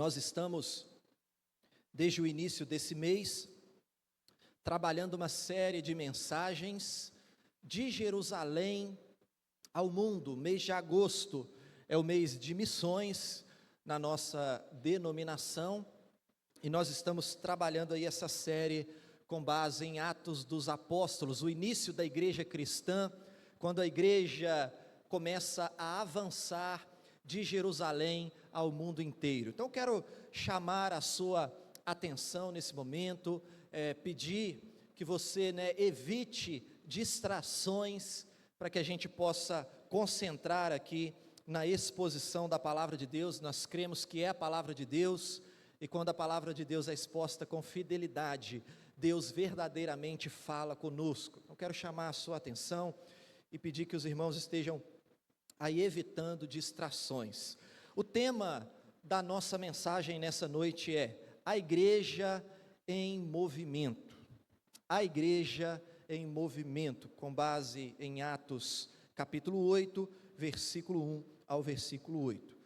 Nós estamos, desde o início desse mês, trabalhando uma série de mensagens de Jerusalém ao mundo. O mês de agosto é o mês de missões na nossa denominação, e nós estamos trabalhando aí essa série com base em Atos dos Apóstolos, o início da igreja cristã, quando a igreja começa a avançar de Jerusalém ao mundo inteiro. Então quero chamar a sua atenção nesse momento, pedir que você evite distrações, para que a gente possa concentrar aqui na exposição da palavra de Deus. Nós cremos que é a palavra de Deus, e quando a palavra de Deus é exposta com fidelidade, Deus verdadeiramente fala conosco. Eu quero chamar a sua atenção e pedir que os irmãos estejam aí evitando distrações. O tema da nossa mensagem nessa noite é a igreja em movimento. A igreja em movimento, com base em Atos capítulo 8, versículo 1 ao versículo 8.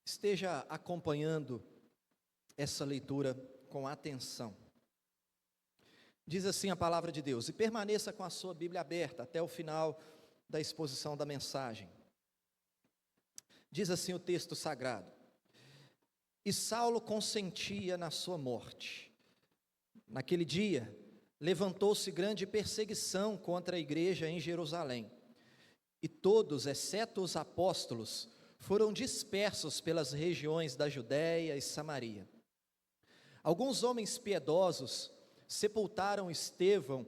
Esteja acompanhando essa leitura com atenção. Diz assim a palavra de Deus: e permaneça com a sua Bíblia aberta até o final da exposição da mensagem. Diz assim o texto sagrado: e Saulo consentia na sua morte. Naquele dia, levantou-se grande perseguição contra a igreja em Jerusalém, e todos, exceto os apóstolos, foram dispersos pelas regiões da Judéia e Samaria. Alguns homens piedosos sepultaram Estevão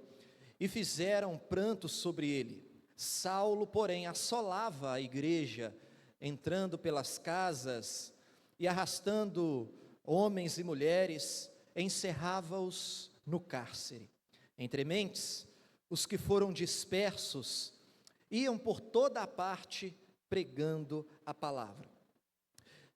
e fizeram pranto sobre ele. Saulo, porém, assolava a igreja, entrando pelas casas e arrastando homens e mulheres, encerrava-os no cárcere. Entre mentes, os que foram dispersos iam por toda a parte pregando a palavra.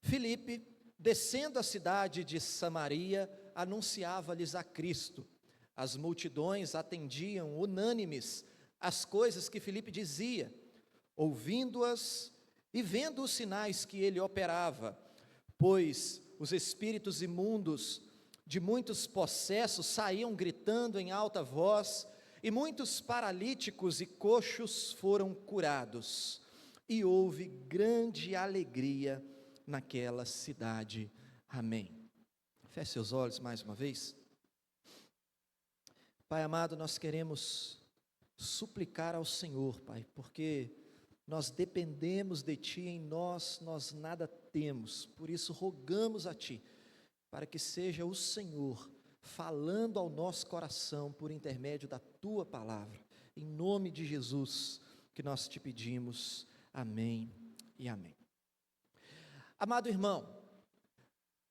Filipe, descendo a cidade de Samaria, anunciava-lhes a Cristo. As multidões atendiam unânimes às coisas que Filipe dizia, ouvindo-as e vendo os sinais que ele operava, pois os espíritos imundos de muitos possessos saíam gritando em alta voz, e muitos paralíticos e coxos foram curados, e houve grande alegria naquela cidade. Amém. Feche seus olhos mais uma vez. Pai amado, nós queremos suplicar ao Senhor, Pai, porque nós dependemos de Ti, em nós nada temos, por isso rogamos a Ti, para que seja o Senhor falando ao nosso coração por intermédio da Tua palavra, em nome de Jesus que nós te pedimos, amém e amém. Amado irmão,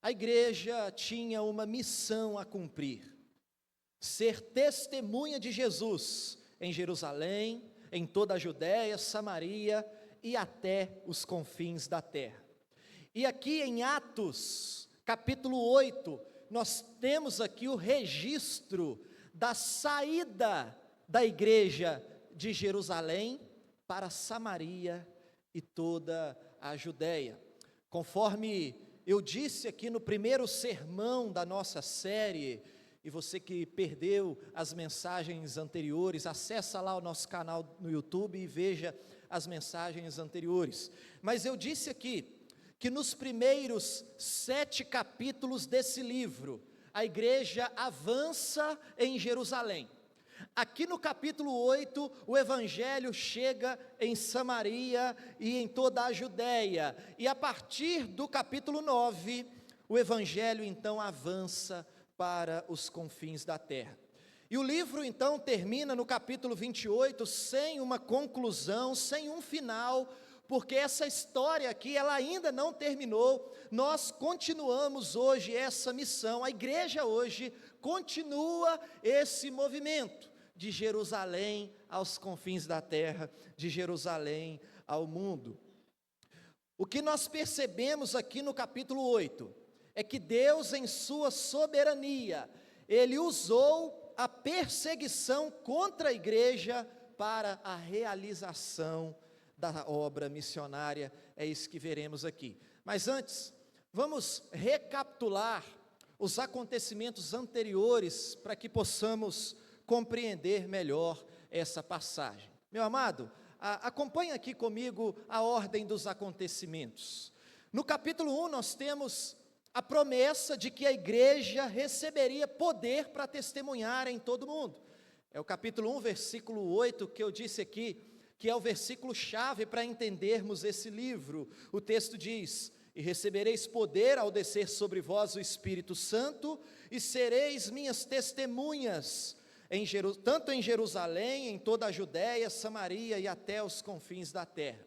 a igreja tinha uma missão a cumprir: ser testemunha de Jesus em Jerusalém, em toda a Judéia, Samaria e até os confins da terra. E aqui em Atos, capítulo 8, nós temos aqui o registro da saída da igreja de Jerusalém para Samaria e toda a Judéia. Conforme eu disse aqui no primeiro sermão da nossa série, e você que perdeu as mensagens anteriores, acessa lá o nosso canal no YouTube e veja as mensagens anteriores. Mas eu disse aqui que nos primeiros 7 capítulos desse livro, a igreja avança em Jerusalém. Aqui no capítulo 8, o evangelho chega em Samaria e em toda a Judéia. E a partir do capítulo 9, o evangelho então avança para os confins da terra. E o livro então termina no capítulo 28 sem uma conclusão, sem um final, porque essa história aqui ela ainda não terminou. Nós continuamos hoje essa missão, a igreja hoje continua esse movimento de Jerusalém aos confins da terra, de Jerusalém ao mundo. O que nós percebemos aqui no capítulo 8 é que Deus, em sua soberania, Ele usou a perseguição contra a igreja para a realização da obra missionária. É isso que veremos aqui. Mas antes, vamos recapitular os acontecimentos anteriores para que possamos compreender melhor essa passagem. Meu amado, acompanhe aqui comigo a ordem dos acontecimentos. No capítulo 1 nós temos a promessa de que a igreja receberia poder para testemunhar em todo mundo. É o capítulo 1, versículo 8, que eu disse aqui, que é o versículo chave para entendermos esse livro. O texto diz: e recebereis poder ao descer sobre vós o Espírito Santo, e sereis minhas testemunhas, tanto em Jerusalém, em toda a Judéia, Samaria e até os confins da terra.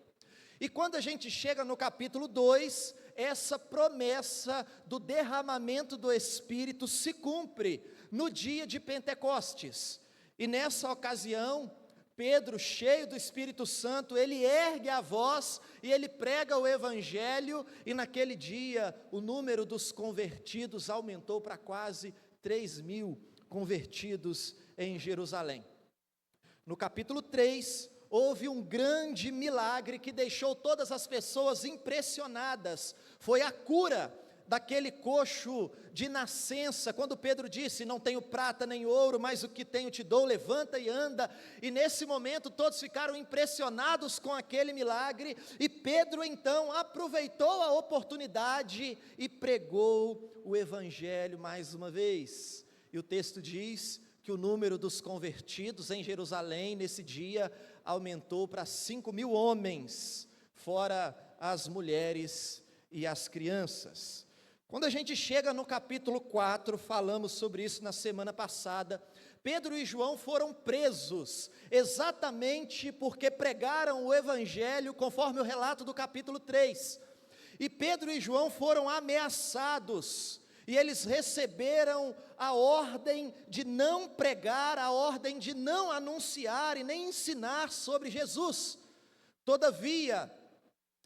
E quando a gente chega no capítulo 2, essa promessa do derramamento do Espírito se cumpre no dia de Pentecostes. E nessa ocasião, Pedro, cheio do Espírito Santo, ele ergue a voz e ele prega o Evangelho, e naquele dia o número dos convertidos aumentou para quase 3.000 convertidos em Jerusalém. No capítulo 3, houve um grande milagre que deixou todas as pessoas impressionadas. Foi a cura daquele coxo de nascença, quando Pedro disse: não tenho prata nem ouro, mas o que tenho te dou, levanta e anda. E nesse momento todos ficaram impressionados com aquele milagre, e Pedro então aproveitou a oportunidade e pregou o Evangelho mais uma vez. E o texto diz que o número dos convertidos em Jerusalém nesse dia aumentou para 5.000 homens, fora as mulheres e as crianças. Quando a gente chega no capítulo 4, falamos sobre isso na semana passada, Pedro e João foram presos, exatamente porque pregaram o Evangelho, conforme o relato do capítulo 3, e Pedro e João foram ameaçados, e eles receberam a ordem de não pregar, a ordem de não anunciar e nem ensinar sobre Jesus. Todavia,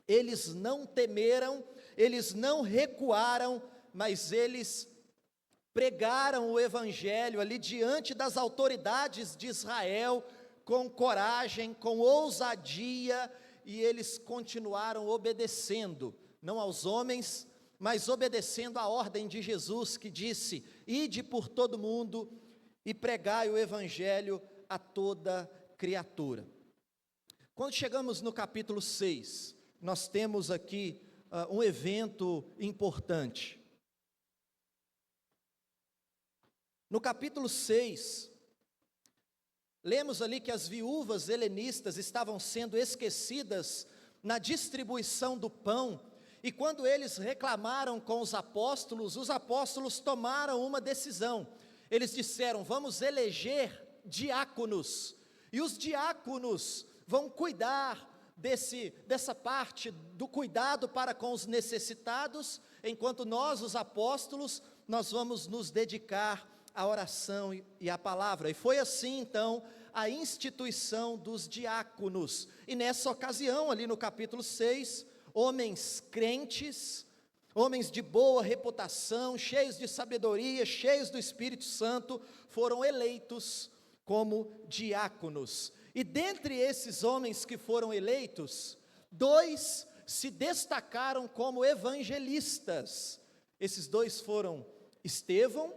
eles não temeram, eles não recuaram, mas eles pregaram o Evangelho ali diante das autoridades de Israel, com coragem, com ousadia, e eles continuaram obedecendo, não aos homens, mas obedecendo a ordem de Jesus, que disse: ide por todo mundo e pregai o Evangelho a toda criatura. Quando chegamos no capítulo 6, nós temos aqui um evento importante. No capítulo 6, lemos ali que as viúvas helenistas estavam sendo esquecidas na distribuição do pão, e quando eles reclamaram com os apóstolos tomaram uma decisão. Eles disseram: vamos eleger diáconos, e os diáconos vão cuidar dessa parte do cuidado para com os necessitados, enquanto nós, os apóstolos, nós vamos nos dedicar à oração e à palavra. E foi assim então a instituição dos diáconos. E nessa ocasião, ali no capítulo 6, homens crentes, homens de boa reputação, cheios de sabedoria, cheios do Espírito Santo, foram eleitos como diáconos. E dentre esses homens que foram eleitos, 2 se destacaram como evangelistas. Esses 2 foram Estevão,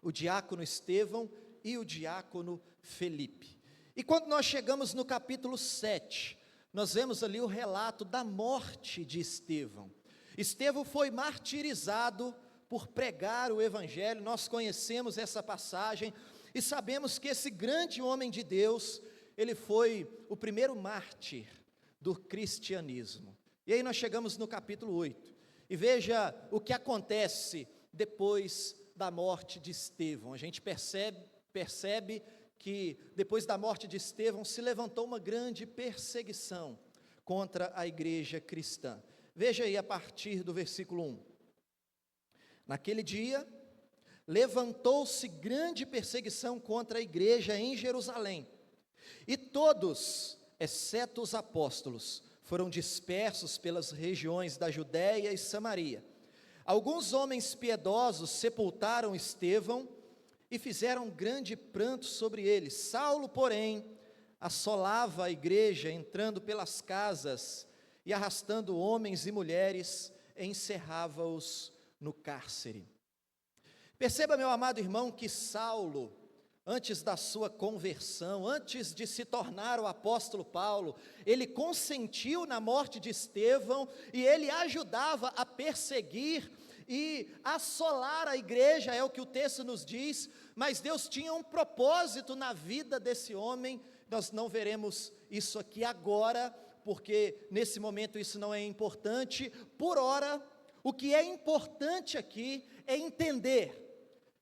o diácono Estevão, e o diácono Felipe. E quando nós chegamos no capítulo 7, nós vemos ali o relato da morte de Estevão. Estevão foi martirizado por pregar o Evangelho. Nós conhecemos essa passagem e sabemos que esse grande homem de Deus, ele foi o primeiro mártir do cristianismo. E aí nós chegamos no capítulo 8, e veja o que acontece depois da morte de Estevão. A gente percebe que depois da morte de Estevão se levantou uma grande perseguição contra a igreja cristã. Veja aí a partir do versículo 1. Naquele dia, levantou-se grande perseguição contra a igreja em Jerusalém, e todos, exceto os apóstolos, foram dispersos pelas regiões da Judéia e Samaria. Alguns homens piedosos sepultaram Estevão e fizeram grande pranto sobre ele. Saulo, porém, assolava a igreja, entrando pelas casas e arrastando homens e mulheres, encerrava-os no cárcere. Perceba, meu amado irmão, que Saulo, antes da sua conversão, antes de se tornar o apóstolo Paulo, ele consentiu na morte de Estevão e ele ajudava a perseguir e assolar a igreja, é o que o texto nos diz, mas Deus tinha um propósito na vida desse homem. Nós não veremos isso aqui agora, porque nesse momento isso não é importante. Por ora, o que é importante aqui é entender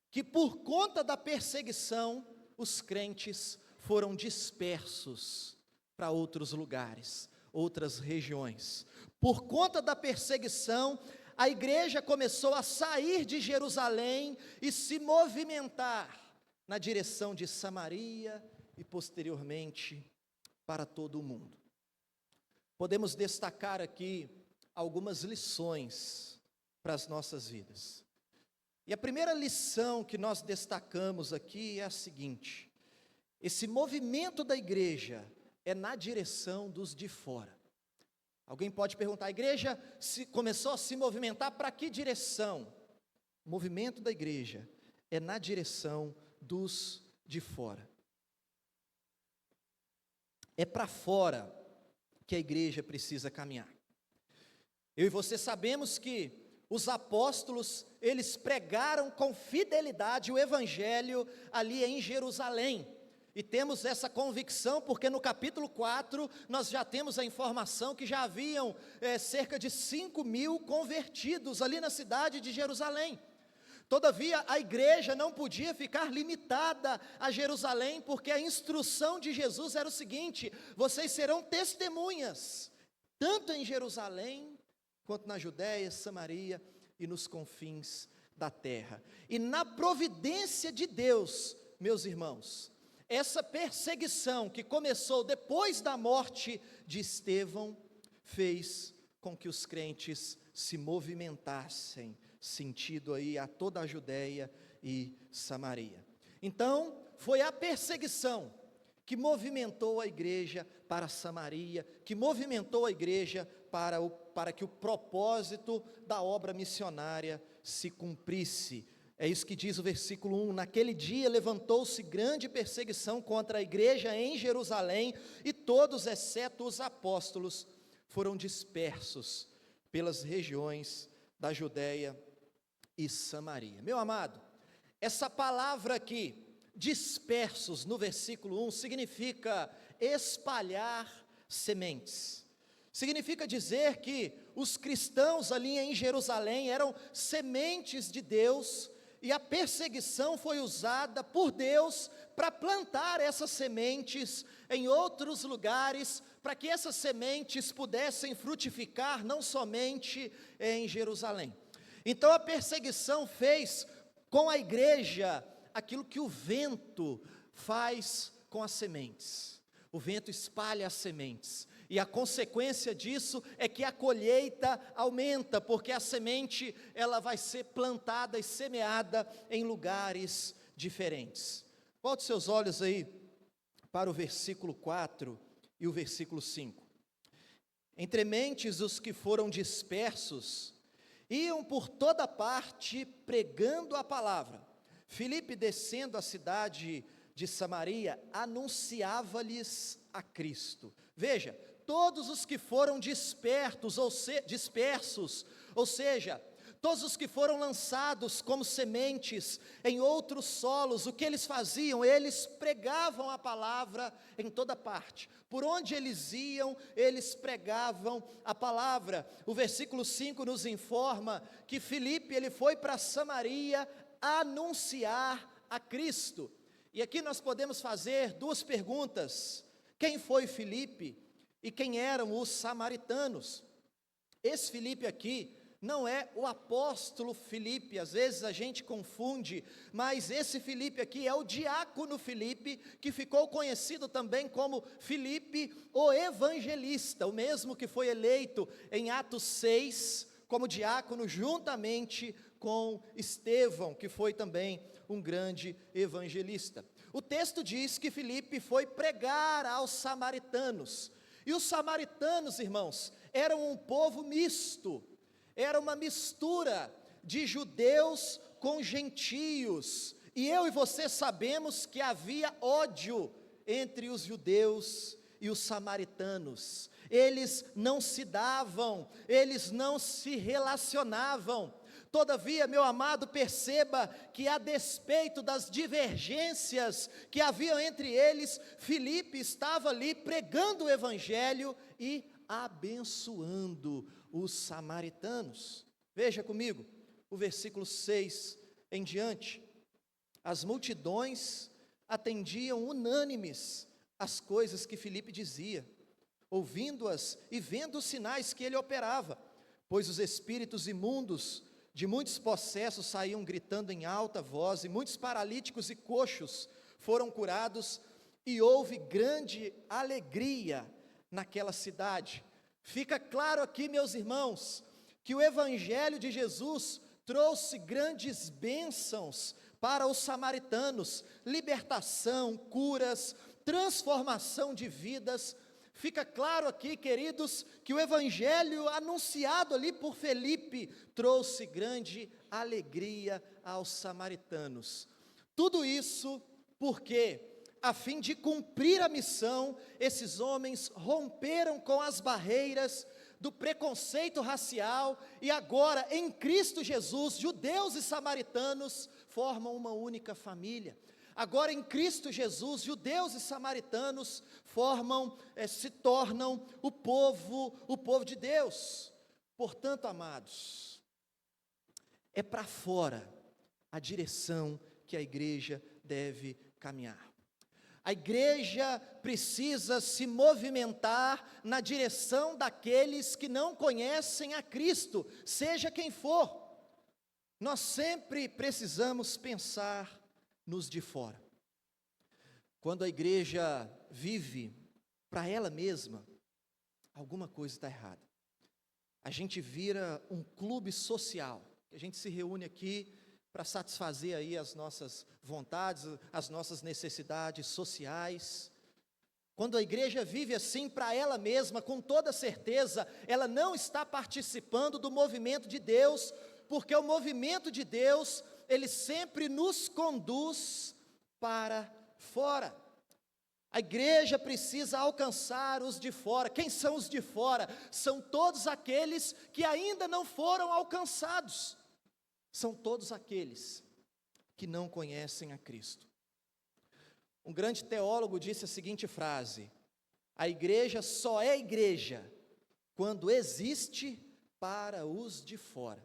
que por conta da perseguição, os crentes foram dispersos para outros lugares, outras regiões. Por conta da perseguição, a igreja começou a sair de Jerusalém e se movimentar na direção de Samaria e posteriormente para todo o mundo. Podemos destacar aqui algumas lições para as nossas vidas. E a primeira lição que nós destacamos aqui é a seguinte: esse movimento da igreja é na direção dos de fora. Alguém pode perguntar, a igreja começou a se movimentar para que direção? O movimento da igreja é na direção dos de fora. É para fora que a igreja precisa caminhar. Eu e você sabemos que os apóstolos, eles pregaram com fidelidade o evangelho ali em Jerusalém. E temos essa convicção porque no capítulo 4 nós já temos a informação que já haviam cerca de 5.000 convertidos ali na cidade de Jerusalém. Todavia, a igreja não podia ficar limitada a Jerusalém, porque a instrução de Jesus era o seguinte: vocês serão testemunhas, tanto em Jerusalém, quanto na Judéia, Samaria e nos confins da terra. E na providência de Deus, meus irmãos, essa perseguição que começou depois da morte de Estevão, fez com que os crentes se movimentassem, sentido aí a toda a Judéia e Samaria. Então, foi a perseguição que movimentou a igreja para Samaria, que movimentou a igreja para que o propósito da obra missionária se cumprisse. É isso que diz o versículo 1, naquele dia levantou-se grande perseguição contra a igreja em Jerusalém, e todos, exceto os apóstolos, foram dispersos pelas regiões da Judéia e Samaria. Meu amado, essa palavra aqui, dispersos, no versículo 1, significa espalhar sementes. Significa dizer que os cristãos ali em Jerusalém eram sementes de Deus, e a perseguição foi usada por Deus para plantar essas sementes em outros lugares, para que essas sementes pudessem frutificar não somente em Jerusalém. Então a perseguição fez com a igreja aquilo que o vento faz com as sementes. O vento espalha as sementes. E a consequência disso é que a colheita aumenta, porque a semente ela vai ser plantada e semeada em lugares diferentes. Volte seus olhos aí para o versículo 4 e o versículo 5. Entre mentes os que foram dispersos, iam por toda parte pregando a palavra. Filipe, descendo a cidade de Samaria, anunciava-lhes a Cristo. Veja, todos os que foram dispersos, ou seja, todos os que foram lançados como sementes em outros solos, o que eles faziam? Eles pregavam a palavra em toda parte. Por onde eles iam, eles pregavam a palavra. O versículo 5 nos informa que Filipe, ele foi para Samaria anunciar a Cristo. E aqui nós podemos fazer duas perguntas: quem foi Filipe e quem eram os samaritanos? Esse Filipe aqui não é o apóstolo Filipe, às vezes a gente confunde, mas esse Filipe aqui é o diácono Filipe, que ficou conhecido também como Filipe o evangelista, o mesmo que foi eleito em Atos 6 como diácono juntamente com Estevão, que foi também um grande evangelista. O texto diz que Filipe foi pregar aos samaritanos. E os samaritanos, irmãos, eram um povo misto, era uma mistura de judeus com gentios. E eu e você sabemos que havia ódio entre os judeus e os samaritanos. Eles não se davam, eles não se relacionavam. Todavia, meu amado, perceba que a despeito das divergências que haviam entre eles, Filipe estava ali pregando o evangelho e abençoando os samaritanos. Veja comigo, o versículo 6 em diante. As multidões atendiam unânimes às coisas que Filipe dizia, ouvindo-as e vendo os sinais que ele operava, pois os espíritos imundos de muitos possessos saíam gritando em alta voz, e muitos paralíticos e coxos foram curados, e houve grande alegria naquela cidade. Fica claro aqui, meus irmãos, que o evangelho de Jesus trouxe grandes bênçãos para os samaritanos, libertação, curas, transformação de vidas. Fica claro aqui, queridos, que o evangelho anunciado ali por Filipe trouxe grande alegria aos samaritanos. Tudo isso porque, a fim de cumprir a missão, esses homens romperam com as barreiras do preconceito racial e agora, em Cristo Jesus, judeus e samaritanos formam uma única família. Agora em Cristo Jesus, judeus e samaritanos se tornam o povo de Deus. Portanto, amados, é para fora a direção que a igreja deve caminhar. A igreja precisa se movimentar na direção daqueles que não conhecem a Cristo, seja quem for. Nós sempre precisamos pensar nos de fora. Quando a igreja vive para ela mesma, alguma coisa está errada. A gente vira um clube social, a gente se reúne aqui para satisfazer aí as nossas vontades, as nossas necessidades sociais. Quando a igreja vive assim para ela mesma, com toda certeza, ela não está participando do movimento de Deus, porque o movimento de Deus, ele sempre nos conduz para fora. A igreja precisa alcançar os de fora. Quem são os de fora? São todos aqueles que ainda não foram alcançados. São todos aqueles que não conhecem a Cristo. Um grande teólogo disse a seguinte frase: a igreja só é igreja quando existe para os de fora.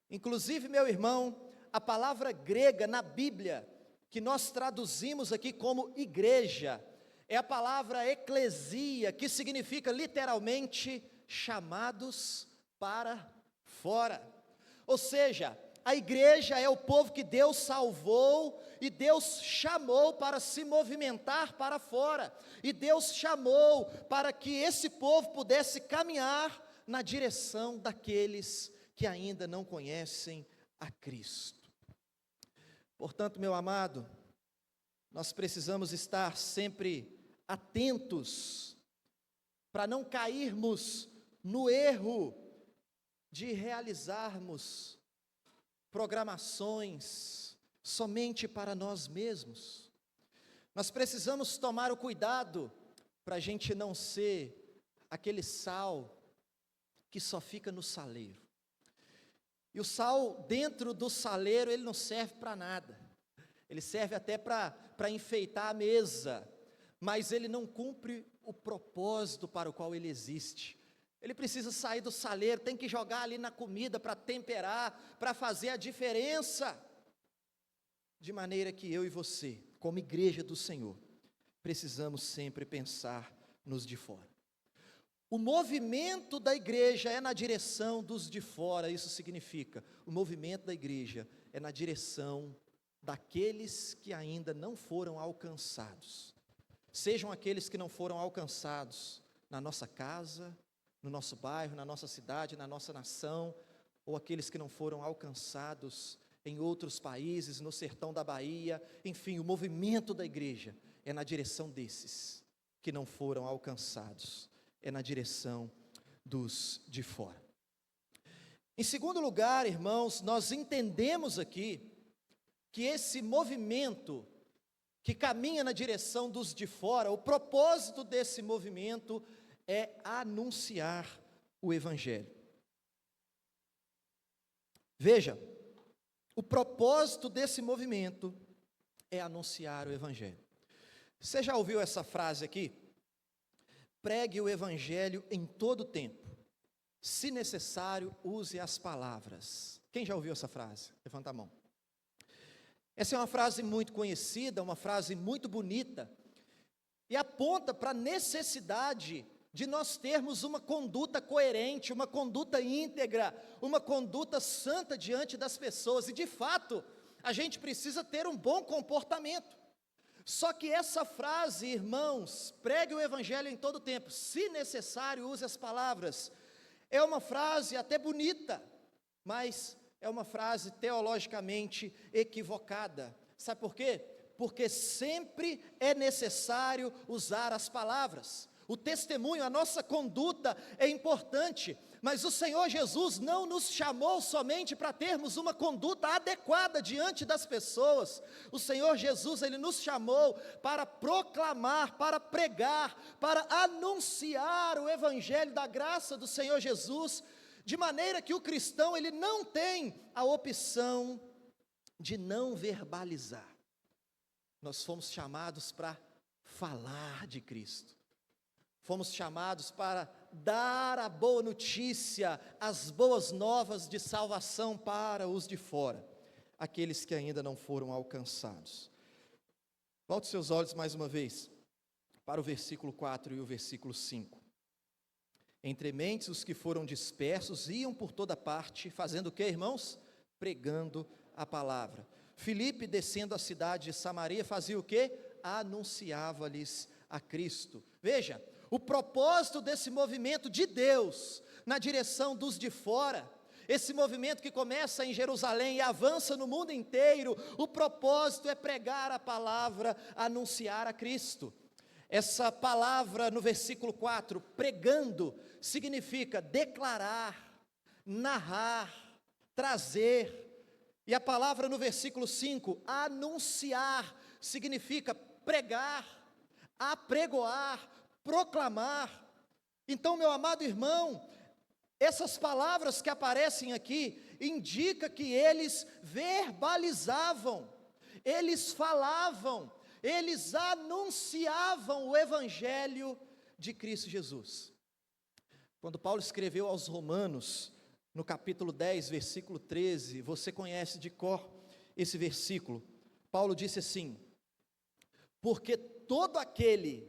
Inclusive, meu irmão, a palavra grega na Bíblia, que nós traduzimos aqui como igreja, é a palavra eclesia, que significa literalmente chamados para fora. Ou seja, a igreja é o povo que Deus salvou e Deus chamou para se movimentar para fora. E Deus chamou para que esse povo pudesse caminhar na direção daqueles que ainda não conhecem a Cristo. Portanto, meu amado, nós precisamos estar sempre atentos para não cairmos no erro de realizarmos programações somente para nós mesmos. Nós precisamos tomar o cuidado para a gente não ser aquele sal que só fica no saleiro. E o sal dentro do saleiro, ele não serve para nada. Ele serve até para enfeitar a mesa, mas ele não cumpre o propósito para o qual ele existe. Ele precisa sair do saleiro, tem que jogar ali na comida para temperar, para fazer a diferença. De maneira que eu e você, como igreja do Senhor, precisamos sempre pensar nos de fora. O movimento da igreja é na direção dos de fora. Isso significa, o movimento da igreja é na direção daqueles que ainda não foram alcançados. Sejam aqueles que não foram alcançados na nossa casa, no nosso bairro, na nossa cidade, na nossa nação, ou aqueles que não foram alcançados em outros países, no sertão da Bahia, enfim, o movimento da igreja é na direção desses que não foram alcançados, é na direção dos de fora. Em segundo lugar, irmãos, nós entendemos aqui que esse movimento que caminha na direção dos de fora, o propósito desse movimento é anunciar o Evangelho. Veja, o propósito desse movimento é anunciar o Evangelho. Você já ouviu essa frase aqui? Pregue o Evangelho em todo tempo. Se necessário, use as palavras. Quem já ouviu essa frase? Levanta a mão. Essa é uma frase muito conhecida, uma frase muito bonita, e aponta para a necessidade de nós termos uma conduta coerente, uma conduta íntegra, uma conduta santa diante das pessoas, e de fato, a gente precisa ter um bom comportamento. Só que essa frase, irmãos, pregue o Evangelho em todo tempo, se necessário, use as palavras, é uma frase até bonita, mas é uma frase teologicamente equivocada. Sabe por quê? Porque sempre é necessário usar as palavras. O testemunho, a nossa conduta é importante, mas o Senhor Jesus não nos chamou somente para termos uma conduta adequada diante das pessoas. O Senhor Jesus, Ele nos chamou para proclamar, para pregar, para anunciar o Evangelho da graça do Senhor Jesus, de maneira que o cristão, ele não tem a opção de não verbalizar. Nós fomos chamados para falar de Cristo. Fomos chamados para dar a boa notícia, as boas novas de salvação para os de fora, aqueles que ainda não foram alcançados. Volte seus olhos mais uma vez para o versículo 4 e o versículo 5. Entre mentes os que foram dispersos iam por toda parte, fazendo o que, irmãos? Pregando a palavra. Filipe, descendo a cidade de Samaria, fazia o que? Anunciava-lhes a Cristo. Veja, o propósito desse movimento de Deus, na direção dos de fora, esse movimento que começa em Jerusalém e avança no mundo inteiro, o propósito é pregar a palavra, anunciar a Cristo. Essa palavra no versículo 4, pregando, significa declarar, narrar, trazer. E a palavra no versículo 5, anunciar, significa pregar, apregoar, proclamar. Então, meu amado irmão, essas palavras que aparecem aqui, indica que eles verbalizavam, eles falavam, eles anunciavam o Evangelho de Cristo Jesus. Quando Paulo escreveu aos Romanos, no capítulo 10, versículo 13, você conhece de cor esse versículo. Paulo disse assim: porque todo aquele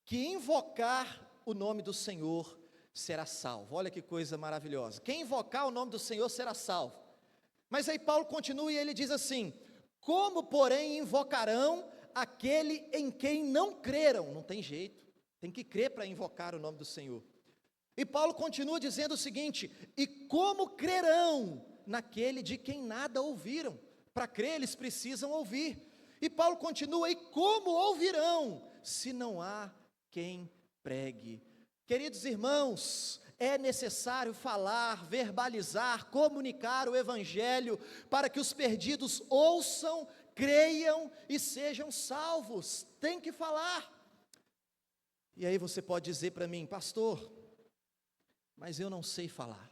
que invocar o nome do Senhor será salvo. Olha que coisa maravilhosa. Quem invocar o nome do Senhor será salvo. Mas aí Paulo continua e ele diz assim: como porém invocarão aquele em quem não creram? Não tem jeito, tem que crer para invocar o nome do Senhor. E Paulo continua dizendo o seguinte: e como crerão naquele de quem nada ouviram? Para crer eles precisam ouvir. E Paulo continua: e como ouvirão se não há quem pregue? Queridos irmãos, é necessário falar, verbalizar, comunicar o Evangelho para que os perdidos ouçam, creiam e sejam salvos. Tem que falar. E aí você pode dizer para mim: pastor, mas eu não sei falar,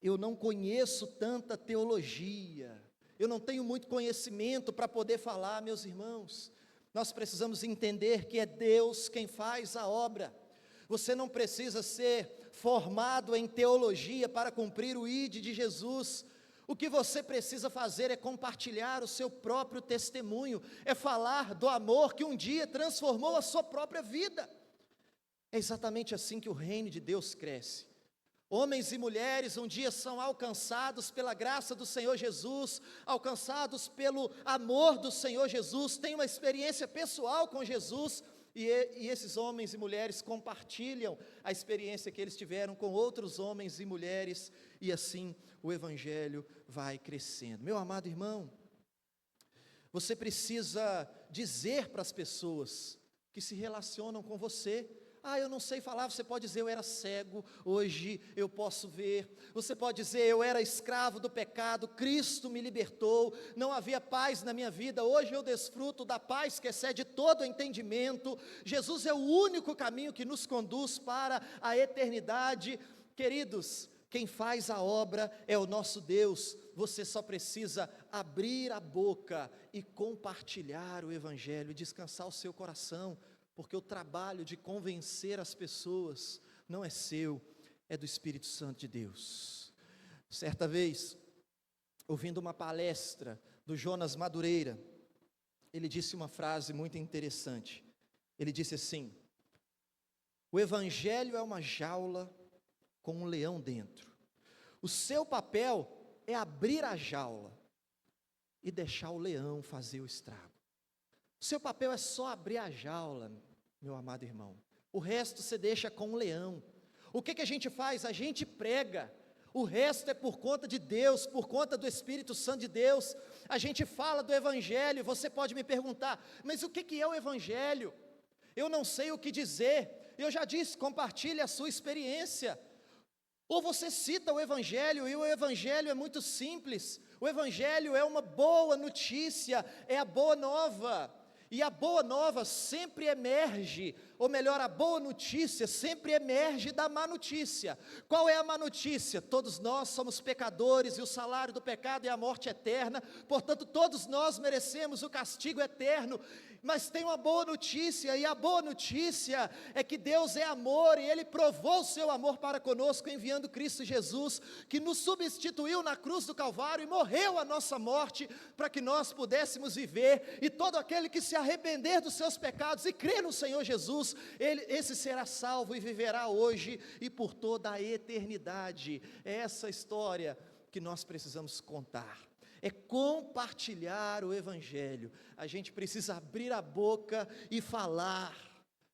eu não conheço tanta teologia, eu não tenho muito conhecimento para poder falar. Meus irmãos, nós precisamos entender que é Deus quem faz a obra. Você não precisa ser formado em teologia para cumprir o ID de Jesus. O que você precisa fazer é compartilhar o seu próprio testemunho, é falar do amor que um dia transformou a sua própria vida. É exatamente assim que o reino de Deus cresce. Homens e mulheres um dia são alcançados pela graça do Senhor Jesus, alcançados pelo amor do Senhor Jesus, têm uma experiência pessoal com Jesus, e esses homens e mulheres compartilham a experiência que eles tiveram com outros homens e mulheres, e assim o Evangelho vai crescendo. Meu amado irmão, você precisa dizer para as pessoas que se relacionam com você: eu não sei falar. Você pode dizer: eu era cego, hoje eu posso ver. Você pode dizer: eu era escravo do pecado, Cristo me libertou, não havia paz na minha vida, hoje eu desfruto da paz que excede todo o entendimento. Jesus é o único caminho que nos conduz para a eternidade. Queridos, quem faz a obra é o nosso Deus. Você só precisa abrir a boca e compartilhar o Evangelho, descansar o seu coração, porque o trabalho de convencer as pessoas não é seu, é do Espírito Santo de Deus. Certa vez, ouvindo uma palestra do Jonas Madureira, ele disse uma frase muito interessante. Ele disse assim: o Evangelho é uma jaula com um leão dentro. O seu papel é abrir a jaula e deixar o leão fazer o estrago. O seu papel é só abrir a jaula, meu amado irmão. O resto você deixa com o leão. O que a gente faz? A gente prega. O resto é por conta de Deus, por conta do Espírito Santo de Deus. A gente fala do Evangelho. Você pode me perguntar: mas o que é o Evangelho? Eu não sei o que dizer. Eu já disse: compartilhe a sua experiência. Ou você cita o Evangelho, e o Evangelho é muito simples. O Evangelho é uma boa notícia, é a boa nova. E a boa nova sempre emerge, ou melhor, a boa notícia sempre emerge da má notícia. Qual é a má notícia? Todos nós somos pecadores e o salário do pecado é a morte eterna, portanto todos nós merecemos o castigo eterno. Mas tem uma boa notícia, e a boa notícia é que Deus é amor, e Ele provou o seu amor para conosco, enviando Cristo Jesus, que nos substituiu na cruz do Calvário, e morreu a nossa morte, para que nós pudéssemos viver, e todo aquele que se arrepender dos seus pecados, e crer no Senhor Jesus, esse será salvo, e viverá hoje, e por toda a eternidade. É essa história que nós precisamos contar. É compartilhar o Evangelho. A gente precisa abrir a boca e falar,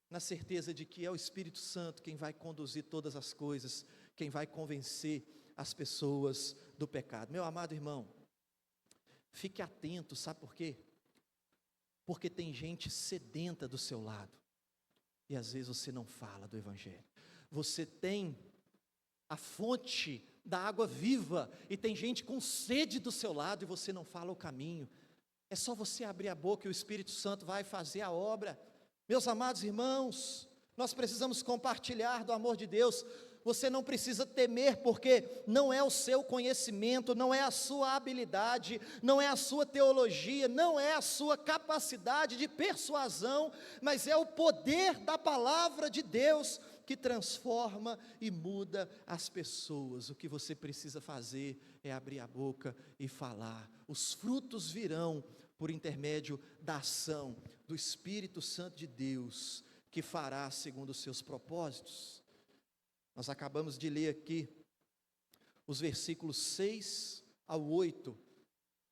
na certeza de que é o Espírito Santo quem vai conduzir todas as coisas, quem vai convencer as pessoas do pecado. Meu amado irmão, fique atento, sabe por quê? Porque tem gente sedenta do seu lado, e às vezes você não fala do Evangelho. Você tem a fonte da água viva, e tem gente com sede do seu lado, e você não fala o caminho. É só você abrir a boca e o Espírito Santo vai fazer a obra. Meus amados irmãos, nós precisamos compartilhar do amor de Deus. Você não precisa temer, porque não é o seu conhecimento, não é a sua habilidade, não é a sua teologia, não é a sua capacidade de persuasão, mas é o poder da palavra de Deus que transforma e muda as pessoas. O que você precisa fazer é abrir a boca e falar. Os frutos virão por intermédio da ação do Espírito Santo de Deus, que fará segundo os seus propósitos. Nós acabamos de ler aqui os versículos 6 ao 8,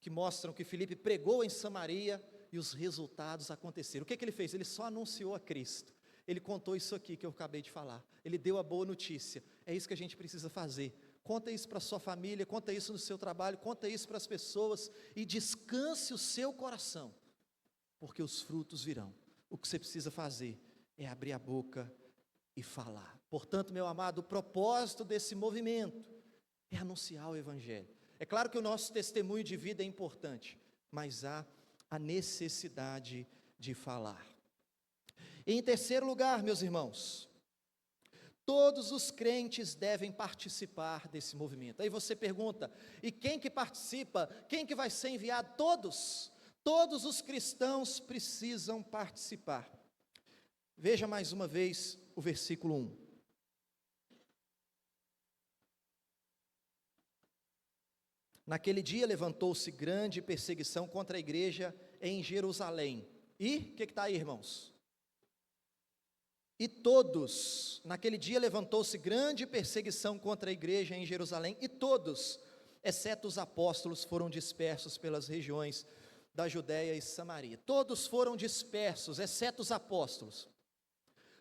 que mostram que Filipe pregou em Samaria e os resultados aconteceram. O que ele fez? Ele só anunciou a Cristo. Ele contou isso aqui que eu acabei de falar. Ele deu a boa notícia. É isso que a gente precisa fazer. Conta isso para a sua família, conta isso no seu trabalho, conta isso para as pessoas e descanse o seu coração, porque os frutos virão. O que você precisa fazer é abrir a boca e falar. Portanto, meu amado, o propósito desse movimento é anunciar o Evangelho. É claro que o nosso testemunho de vida é importante, mas há a necessidade de falar. E em terceiro lugar, meus irmãos, todos os crentes devem participar desse movimento. Aí você pergunta: e quem que participa? Quem que vai ser enviado? Todos. Todos os cristãos precisam participar. Veja mais uma vez o versículo 1. Naquele dia levantou-se grande perseguição contra a igreja em Jerusalém. E, o que está aí, irmãos? E todos, naquele dia levantou-se grande perseguição contra a igreja em Jerusalém, e todos, exceto os apóstolos, foram dispersos pelas regiões da Judéia e Samaria. Todos foram dispersos, exceto os apóstolos.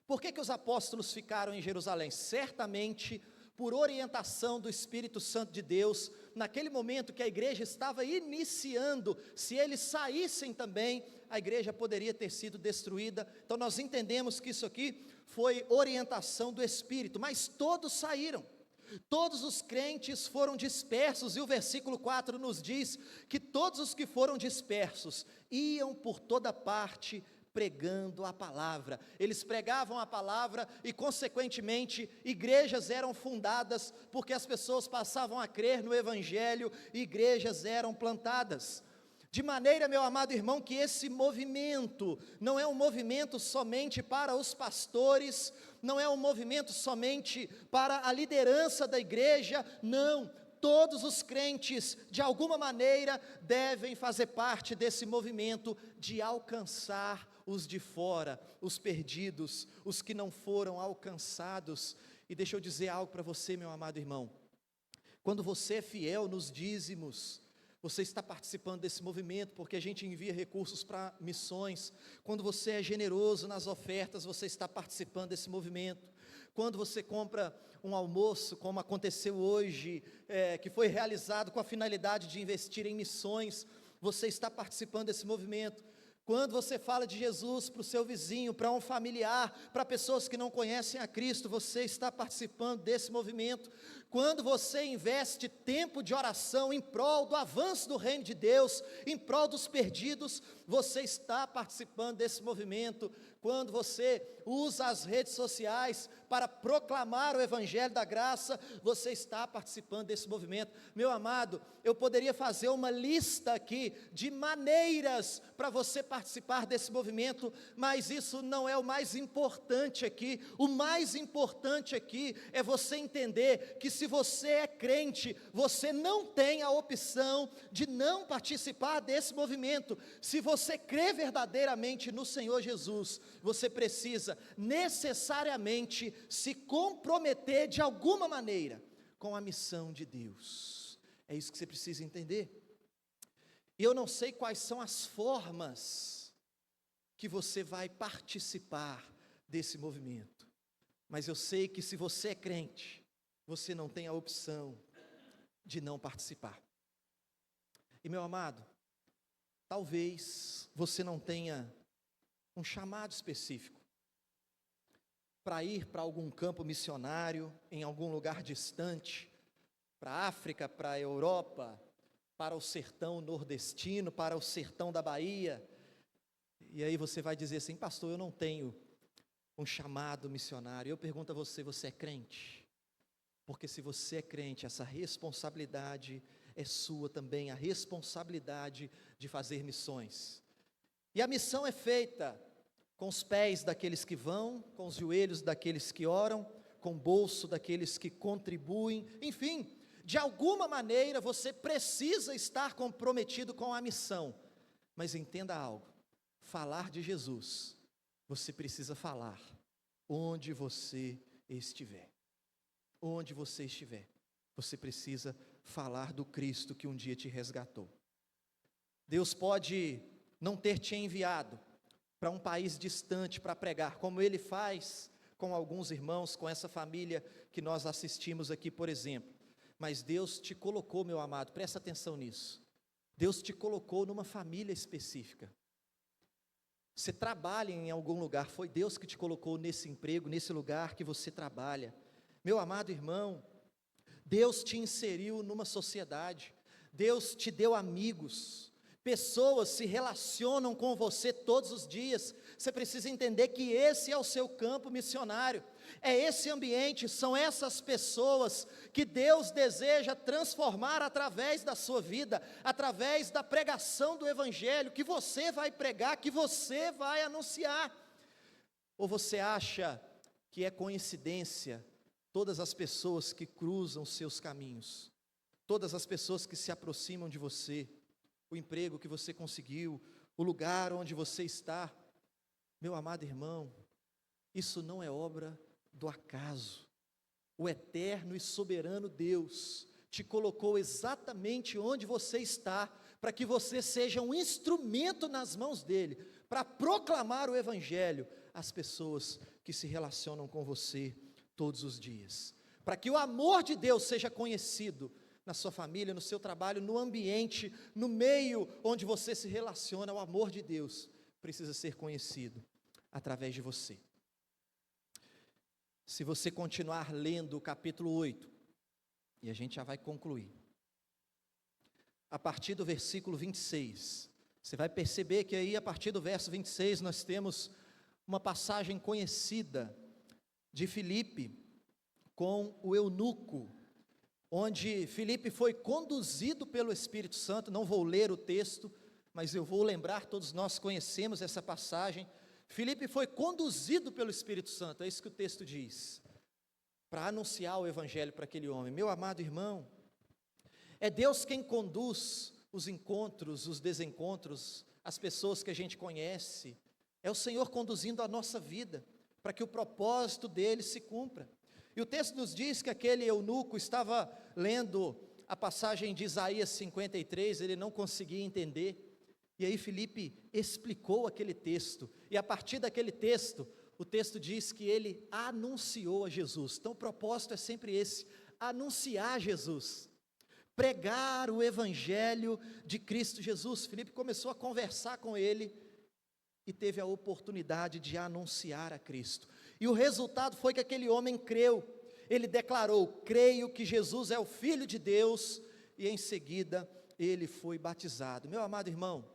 Por que os apóstolos ficaram em Jerusalém? Certamente por orientação do Espírito Santo de Deus, naquele momento que a igreja estava iniciando, se eles saíssem também, a igreja poderia ter sido destruída. Então nós entendemos que isso aqui foi orientação do Espírito, mas todos saíram. Todos os crentes foram dispersos, e o versículo 4 nos diz que todos os que foram dispersos iam por toda parte pregando a palavra. Eles pregavam a palavra e, consequentemente, igrejas eram fundadas, porque as pessoas passavam a crer no Evangelho, e igrejas eram plantadas. De maneira, meu amado irmão, que esse movimento não é um movimento somente para os pastores, não é um movimento somente para a liderança da igreja, não. Todos os crentes, de alguma maneira, devem fazer parte desse movimento de alcançar os de fora, os perdidos, os que não foram alcançados. E deixa eu dizer algo para você, meu amado irmão. Quando você é fiel nos dízimos, você está participando desse movimento, porque a gente envia recursos para missões. Quando você é generoso nas ofertas, você está participando desse movimento. Quando você compra um almoço, como aconteceu hoje, que foi realizado com a finalidade de investir em missões, você está participando desse movimento. Quando você fala de Jesus para o seu vizinho, para um familiar, para pessoas que não conhecem a Cristo, você está participando desse movimento. Quando você investe tempo de oração em prol do avanço do reino de Deus, em prol dos perdidos, você está participando desse movimento. Quando você usa as redes sociais para proclamar o Evangelho da graça, você está participando desse movimento. Meu amado, eu poderia fazer uma lista aqui de maneiras para você participar desse movimento, mas isso não é o mais importante aqui. O mais importante aqui é você entender que se você é crente, você não tem a opção de não participar desse movimento. Se você crê verdadeiramente no Senhor Jesus, você precisa necessariamente se comprometer de alguma maneira com a missão de Deus. É isso que você precisa entender. E eu não sei quais são as formas que você vai participar desse movimento, mas eu sei que se você é crente, você não tem a opção de não participar. E meu amado, talvez você não tenha um chamado específico para ir para algum campo missionário, em algum lugar distante, para a África, para a Europa, para o sertão nordestino, para o sertão da Bahia. E aí você vai dizer assim: pastor, eu não tenho um chamado missionário. Eu pergunto a você: você é crente? Porque se você é crente, essa responsabilidade é sua também, a responsabilidade de fazer missões. E a missão é feita com os pés daqueles que vão, com os joelhos daqueles que oram, com o bolso daqueles que contribuem, enfim, de alguma maneira você precisa estar comprometido com a missão. Mas entenda algo: falar de Jesus, você precisa falar onde você estiver. Onde você estiver, você precisa falar do Cristo que um dia te resgatou. Deus pode não ter te enviado para um país distante para pregar, como Ele faz com alguns irmãos, com essa família que nós assistimos aqui, por exemplo. Mas Deus te colocou, meu amado, presta atenção nisso. Deus te colocou numa família específica. Você trabalha em algum lugar, foi Deus que te colocou nesse emprego, nesse lugar que você trabalha. Meu amado irmão, Deus te inseriu numa sociedade, Deus te deu amigos, pessoas se relacionam com você todos os dias. Você precisa entender que esse é o seu campo missionário, é esse ambiente, são essas pessoas que Deus deseja transformar através da sua vida, através da pregação do Evangelho, que você vai pregar, que você vai anunciar. Ou você acha que é coincidência todas as pessoas que cruzam os seus caminhos, todas as pessoas que se aproximam de você, o emprego que você conseguiu, o lugar onde você está? Meu amado irmão, isso não é obra do acaso. O eterno e soberano Deus te colocou exatamente onde você está, para que você seja um instrumento nas mãos dEle, para proclamar o Evangelho as pessoas que se relacionam com você todos os dias. Para que o amor de Deus seja conhecido na sua família, no seu trabalho, no ambiente, no meio onde você se relaciona, o amor de Deus precisa ser conhecido através de você. Se você continuar lendo o capítulo 8, e a gente já vai concluir, a partir do versículo 26, você vai perceber que aí a partir do verso 26 nós temos uma passagem conhecida de Filipe com o eunuco, onde Filipe foi conduzido pelo Espírito Santo. Não vou ler o texto, mas eu vou lembrar, todos nós conhecemos essa passagem. Filipe foi conduzido pelo Espírito Santo, é isso que o texto diz, para anunciar o evangelho para aquele homem. Meu amado irmão, é Deus quem conduz os encontros, os desencontros, as pessoas que a gente conhece, é o Senhor conduzindo a nossa vida, para que o propósito dele se cumpra. E o texto nos diz que aquele eunuco estava lendo a passagem de Isaías 53, ele não conseguia entender, e aí Filipe explicou aquele texto, e a partir daquele texto, o texto diz que ele anunciou a Jesus. Então o propósito é sempre esse, anunciar Jesus, pregar o evangelho de Cristo Jesus. Filipe começou a conversar com ele, e teve a oportunidade de anunciar a Cristo, e o resultado foi que aquele homem creu. Ele declarou: creio que Jesus é o Filho de Deus, e em seguida ele foi batizado. Meu amado irmão,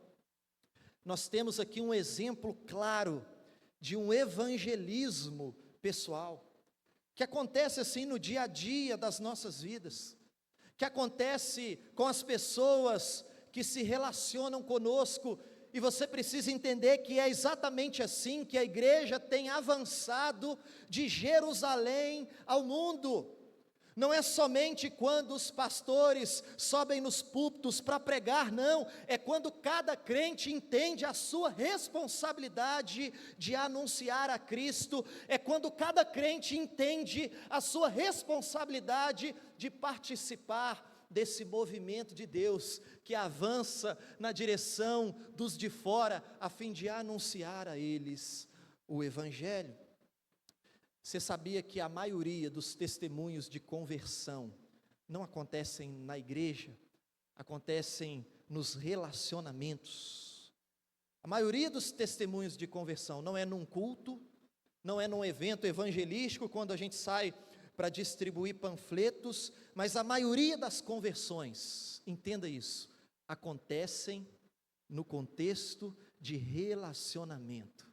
nós temos aqui um exemplo claro de um evangelismo pessoal, que acontece assim no dia a dia das nossas vidas, que acontece com as pessoas que se relacionam conosco. E você precisa entender que é exatamente assim que a igreja tem avançado de Jerusalém ao mundo. Não é somente quando os pastores sobem nos púlpitos para pregar, não, é quando cada crente entende a sua responsabilidade de anunciar a Cristo, é quando cada crente entende a sua responsabilidade de participar desse movimento de Deus, que avança na direção dos de fora, a fim de anunciar a eles o Evangelho. Você sabia que a maioria dos testemunhos de conversão não acontecem na igreja, acontecem nos relacionamentos? A maioria dos testemunhos de conversão não é num culto, não é num evento evangelístico, quando a gente sai para distribuir panfletos, mas a maioria das conversões, entenda isso, acontecem no contexto de relacionamento.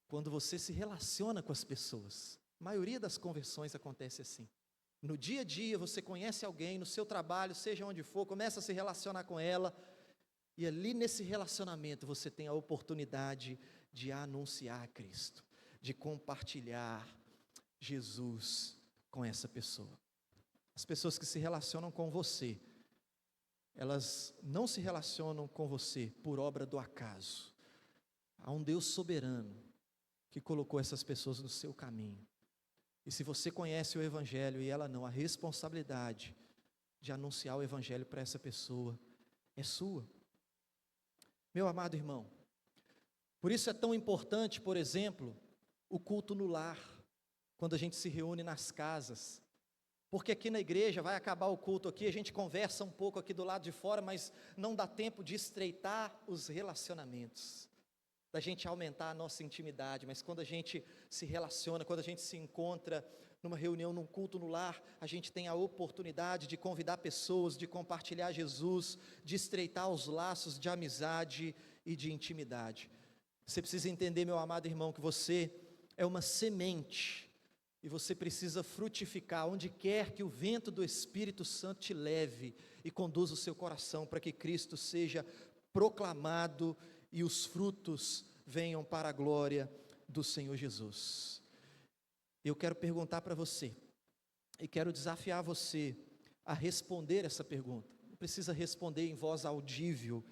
Quando você se relaciona com as pessoas, a maioria das conversões acontece assim. No dia a dia você conhece alguém, no seu trabalho, seja onde for, começa a se relacionar com ela, e ali nesse relacionamento você tem a oportunidade de anunciar a Cristo, de compartilhar Jesus com essa pessoa. As pessoas que se relacionam com você, elas não se relacionam com você por obra do acaso. Há um Deus soberano que colocou essas pessoas no seu caminho. E se você conhece o Evangelho e ela não, a responsabilidade de anunciar o Evangelho para essa pessoa é sua. Meu amado irmão, por isso é tão importante, por exemplo, o culto no lar, quando a gente se reúne nas casas, porque aqui na igreja vai acabar o culto aqui, a gente conversa um pouco aqui do lado de fora, mas não dá tempo de estreitar os relacionamentos, da gente aumentar a nossa intimidade. Mas quando a gente se relaciona, quando a gente se encontra numa reunião, num culto no lar, a gente tem a oportunidade de convidar pessoas, de compartilhar Jesus, de estreitar os laços de amizade e de intimidade. Você precisa entender, meu amado irmão, que você é uma semente, e você precisa frutificar onde quer que o vento do Espírito Santo te leve e conduza o seu coração, para que Cristo seja proclamado e os frutos venham para a glória do Senhor Jesus. Eu quero perguntar para você, e quero desafiar você a responder essa pergunta. Não precisa responder em voz audível,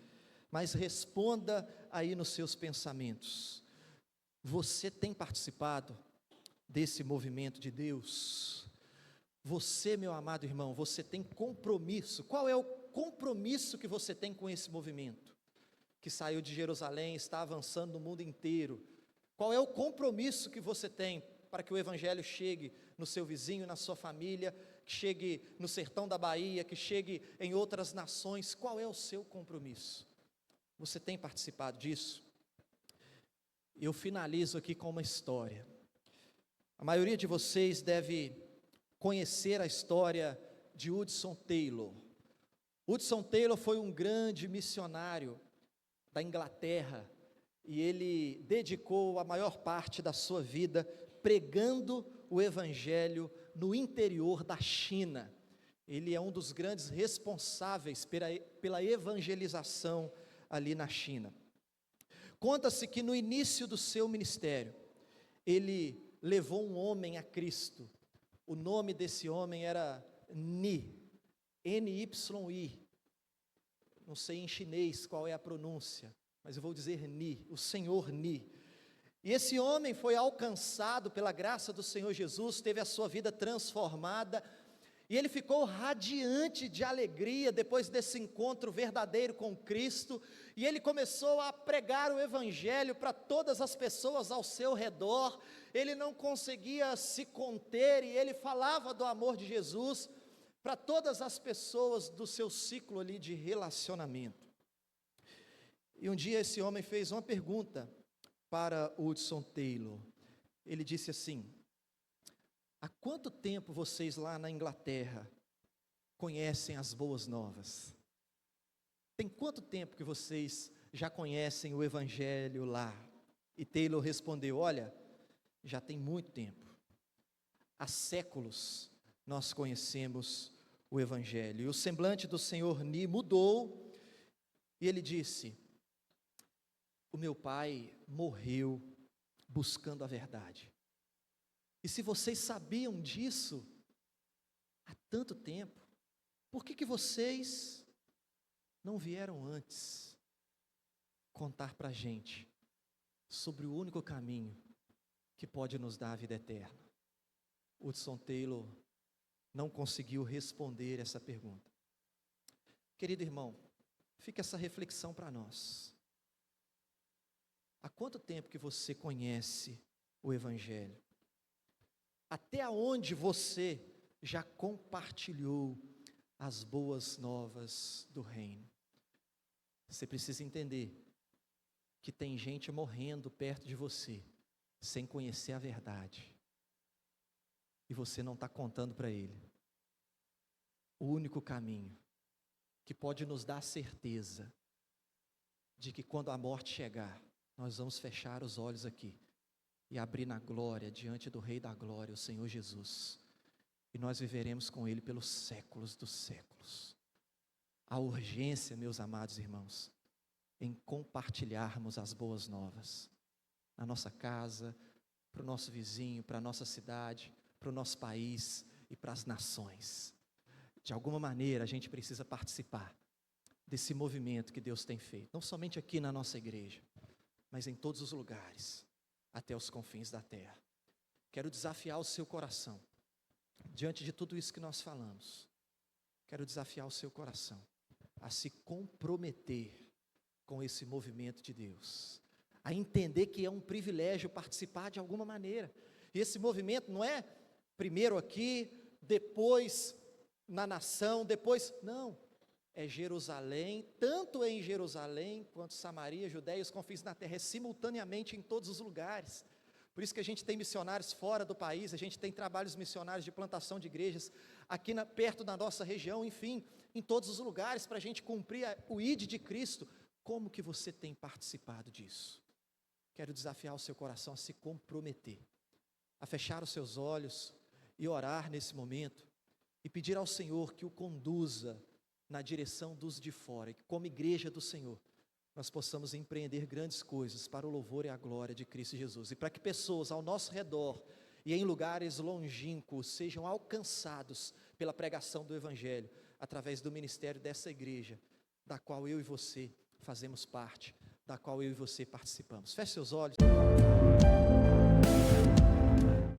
mas responda aí nos seus pensamentos. Você tem participado desse movimento de Deus? Você, meu amado irmão, você tem compromisso? Qual é o compromisso que você tem com esse movimento, que saiu de Jerusalém, está avançando no mundo inteiro, Qual é o compromisso que você tem para que o Evangelho chegue no seu vizinho, na sua família, que chegue no sertão da Bahia, que chegue em outras nações? Qual é o seu compromisso? Você tem participado disso? Eu finalizo aqui com uma história. A maioria de vocês deve conhecer a história de Hudson Taylor. Hudson Taylor foi um grande missionário da Inglaterra, e ele dedicou a maior parte da sua vida pregando o Evangelho no interior da China. Ele é um dos grandes responsáveis pela evangelização ali na China. Conta-se que no início do seu ministério, ele levou um homem a Cristo. O nome desse homem era Ni, N-Y-I. Não sei em chinês qual é a pronúncia, mas eu vou dizer Ni, o Senhor Ni. E esse homem foi alcançado pela graça do Senhor Jesus, teve a sua vida transformada, e ele ficou radiante de alegria depois desse encontro verdadeiro com Cristo, e ele começou a pregar o Evangelho para todas as pessoas ao seu redor. Ele não conseguia se conter, e ele falava do amor de Jesus para todas as pessoas do seu ciclo ali de relacionamento. E um dia esse homem fez uma pergunta para Hudson Taylor. Ele disse assim: há quanto tempo vocês lá na Inglaterra conhecem as boas novas? Tem quanto tempo que vocês já conhecem o Evangelho lá? E Taylor respondeu: olha, já tem muito tempo. Há séculos nós conhecemos o Evangelho. E o semblante do Senhor Ni mudou, e ele disse: o meu pai morreu buscando a verdade. E se vocês sabiam disso há tanto tempo, por que vocês não vieram antes contar para a gente sobre o único caminho que pode nos dar a vida eterna? Hudson Taylor não conseguiu responder essa pergunta. Querido irmão, fica essa reflexão para nós. Há quanto tempo que você conhece o Evangelho? Até onde você já compartilhou as boas novas do reino? Você precisa entender que tem gente morrendo perto de você, sem conhecer a verdade, e você não está contando para ele o único caminho que pode nos dar a certeza de que quando a morte chegar, nós vamos fechar os olhos aqui e abrir na glória, diante do Rei da Glória, o Senhor Jesus, e nós viveremos com Ele pelos séculos dos séculos. A urgência, meus amados irmãos, em compartilharmos as boas novas, na nossa casa, para o nosso vizinho, para a nossa cidade, para o nosso país e para as nações. De alguma maneira a gente precisa participar desse movimento que Deus tem feito, não somente aqui na nossa igreja, mas em todos os lugares, até os confins da terra. Quero desafiar o seu coração, diante de tudo isso que nós falamos, quero desafiar o seu coração a se comprometer com esse movimento de Deus, a entender que é um privilégio participar de alguma maneira. E esse movimento não é primeiro aqui, depois na nação, depois, não. É Jerusalém, tanto em Jerusalém, quanto Samaria, Judéia e os confins da terra, é simultaneamente em todos os lugares. Por isso que a gente tem missionários fora do país, a gente tem trabalhos missionários de plantação de igrejas, aqui perto da nossa região, enfim, em todos os lugares, para a gente cumprir o ID de Cristo. Como que você tem participado disso? Quero desafiar o seu coração a se comprometer, a fechar os seus olhos e orar nesse momento, e pedir ao Senhor que o conduza na direção dos de fora, e que como igreja do Senhor, nós possamos empreender grandes coisas para o louvor e a glória de Cristo Jesus, e para que pessoas ao nosso redor e em lugares longínquos sejam alcançados pela pregação do Evangelho, através do ministério dessa igreja, da qual eu e você fazemos parte, da qual eu e você participamos. Feche seus olhos.